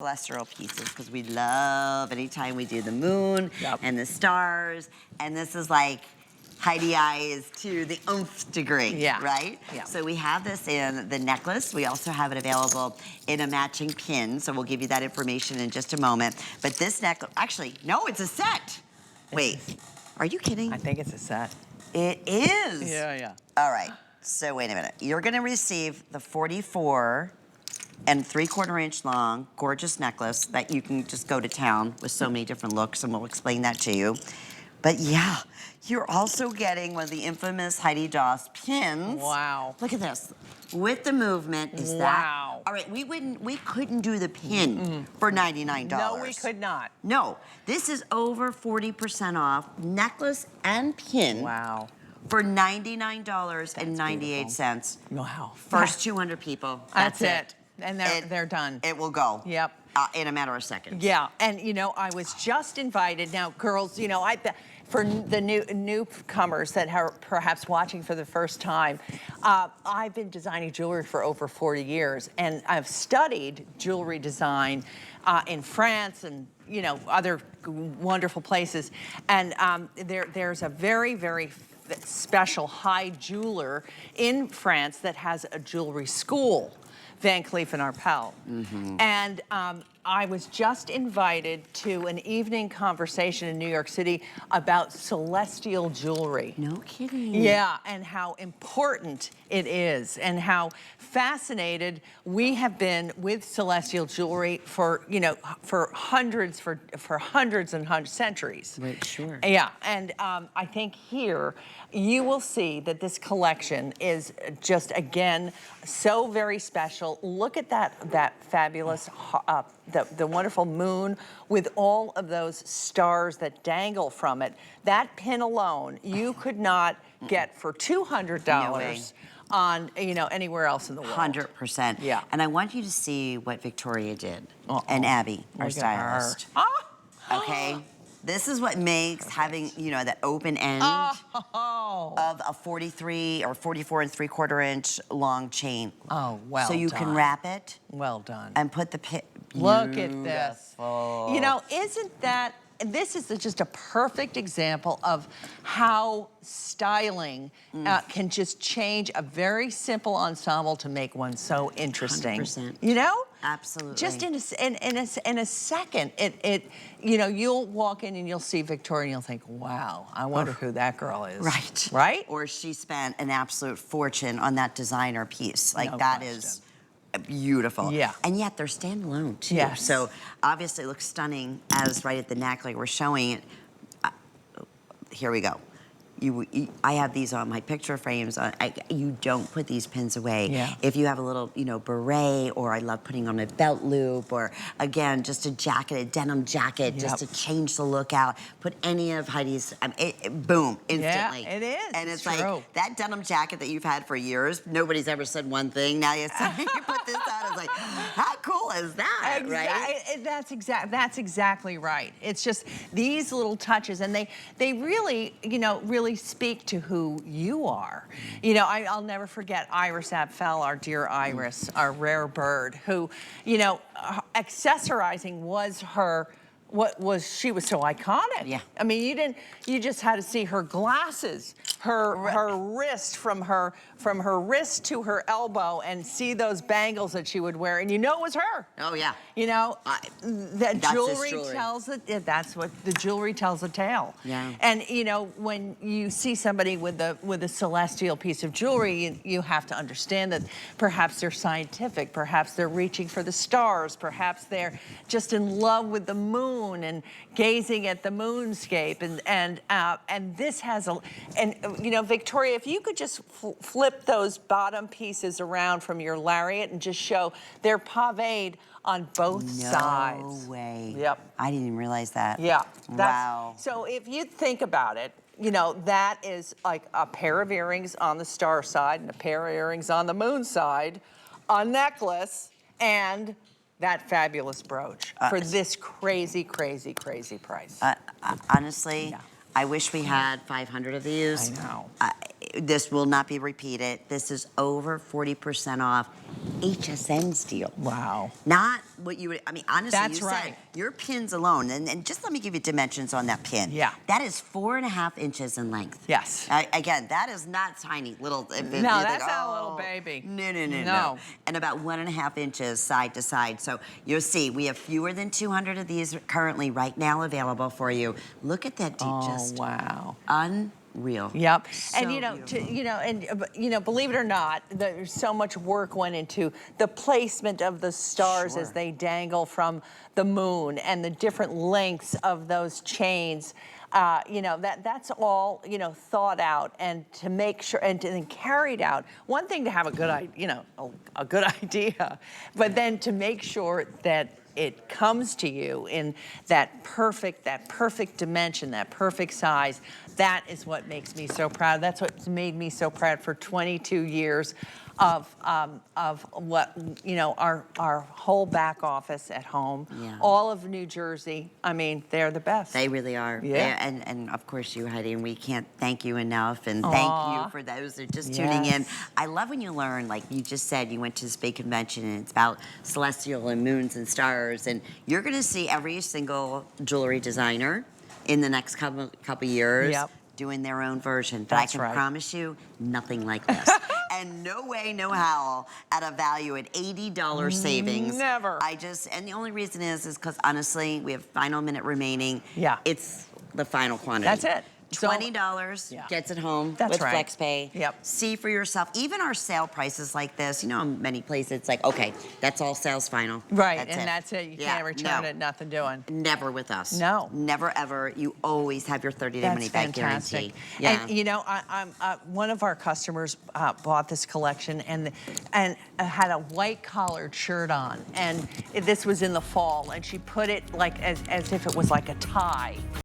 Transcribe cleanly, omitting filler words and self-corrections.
celestial pieces because we love anytime we do the moon and the stars, and this is like Heidi eyes to the nth degree, right? Yeah. So we have this in the necklace. We also have it available in a matching pin, so we'll give you that information in just a moment. But this necklace, actually, no, it's a set. Wait, are you kidding? I think it's a set. It is? Yeah. All right, so wait a minute. You're gonna receive the 44 and 3/4 inch long, gorgeous necklace that you can just go to town with so many different looks, and we'll explain that to you. But yeah, you're also getting one of the infamous Heidi Daus pins. Wow. Look at this. With the movement, is that? All right, we couldn't do the pin for $99. No, we could not. No, this is over 40% off, necklace and pin. Wow. For $99.98. Wow. First 200 people. That's it. And they're done. It will go. Yep. In a matter of seconds. Yeah, and you know, I was just invited. Now, girls, you know, for the newcomers that are perhaps watching for the first time, I've been designing jewelry for over 40 years, and I've studied jewelry design in France and, you know, other wonderful places. And there's a very, very special high jeweler in France that has a jewelry school, Van Cleef and Arpels. And I was just invited to an evening conversation in New York City about celestial jewelry. No kidding. Yeah, and how important it is, and how fascinated we have been with celestial jewelry for, you know, for hundreds and centuries. Right, sure. Yeah, and I think here you will see that this collection is just, again, so very special. Look at that fabulous, the wonderful moon with all of those stars that dangle from it. That pin alone, you could not get for $200 on, you know, anywhere else in the world. 100%. Yeah. And I want you to see what Victoria did, and Abby, our stylist. Okay? This is what makes having, you know, that open end of a 43 or 44 and 3/4 inch long chain. Oh, well So you can wrap it. Well done. And put the pin. Look at this. You know, isn't that, this is just a perfect example of how styling can just change a very simple ensemble to make one so interesting. 100%. You know? Absolutely. Just in a second, you know, you'll walk in and you'll see Victoria and you'll think, wow, I wonder who that girl is. Right. Right? Or she spent an absolute fortune on that designer piece. Like, No that question. is beautiful. Yeah. And yet they're standalone too. Yes. So obviously it looks stunning as right at the neck, like we're showing it. Here we go. I have these on my picture frames. You don't put these pins away. Yeah. If you have a little, you know, beret, or I love putting on a belt loop, or again, just a jacket, a denim jacket, just to change the look out. Put any of Heidi's, boom, instantly. Yeah, it is. And it's true. like that denim jacket that you've had for years. Nobody's ever said one thing. Now you put this on. It's like, how cool is that, right? That's exactly right. It's just these little touches, and they really, you know, really speak to who you are. You know, I'll never forget Iris Apfel, our dear Iris, our rare bird, who, you know, accessorizing was her. She was so iconic. Yeah. I mean, you just had to see her glasses, her wrist, from her wrist to her elbow, and see those bangles that she would wear, and you know it was her. Oh yeah. You know, that jewelry jewelry tells it. That's what the jewelry tells a tale. Yeah. And you know, when you see somebody with a celestial piece of jewelry, you have to understand that perhaps they're scientific, perhaps they're reaching for the stars, perhaps they're just in love with the moon and gazing at the moonscape, and this has you know, Victoria, if you could just flip those bottom pieces around from your lariat and just show they're paved on both sides. No way. Yep. I didn't even realize that. Yeah. Wow. So if you think about it, you know, that is like a pair of earrings on the star side and a pair of earrings on the moon side, a necklace, and that fabulous brooch for this crazy, crazy, crazy price. Honestly, I wish we had 500 of these. I know. This will not be repeated. This is over 40% off. HSN steel. Wow. Not what you would, I mean, honestly, That's you right. said your pins alone, and just let me give you dimensions on that pin. Yeah. That is 4.5 inches in length. Yes. Again, that is not tiny, little. No, that's not a little baby. No. And about 1.5 inches side to side. So you'll see, we have fewer than 200 of these currently right now available for you. Look at that, just wow. unreal. Yep. So And believe it or not, there's so much work went into the placement of the stars Sure. as they dangle from the moon and the different lengths of those chains. That's all, thought out and to make sure and then carried out. One thing to have a good a good idea, but then to make sure that it comes to you in that perfect dimension, that perfect size. That is what makes me so proud. That's what's made me so proud for 22 years of what, our whole back office at home, Yeah. all of New Jersey. I mean, they're the best. They really are. Yeah. And of course you, Heidi, and we can't thank you enough. And thank you for those that are just tuning in. Yes. I love when you learn, like you just said, you went to this big convention and it's about celestial and moons and stars. And you're going to see every single jewelry designer in the next couple years Yep. doing their own version. But That's I can right. promise you, nothing like this. And no way, no how, at a value at $80 savings. Never. And the only reason is because honestly, we have final minute remaining. Yeah. It's the final quantity. That's it. $20 Yeah. gets it home That's with right. FlexPay. Yep. See for yourself. Even our sale prices like this, in many places it's like, okay, that's all sales final. Right, that's it. You Yeah, can't return no. it, nothing doing. Never with us. No. Never ever. You always have your 30-day That's money back fantastic. guarantee. Yeah. And one of our customers bought this collection and had a white collared shirt on, and this was in the fall, and she put it like as if it was like a tie.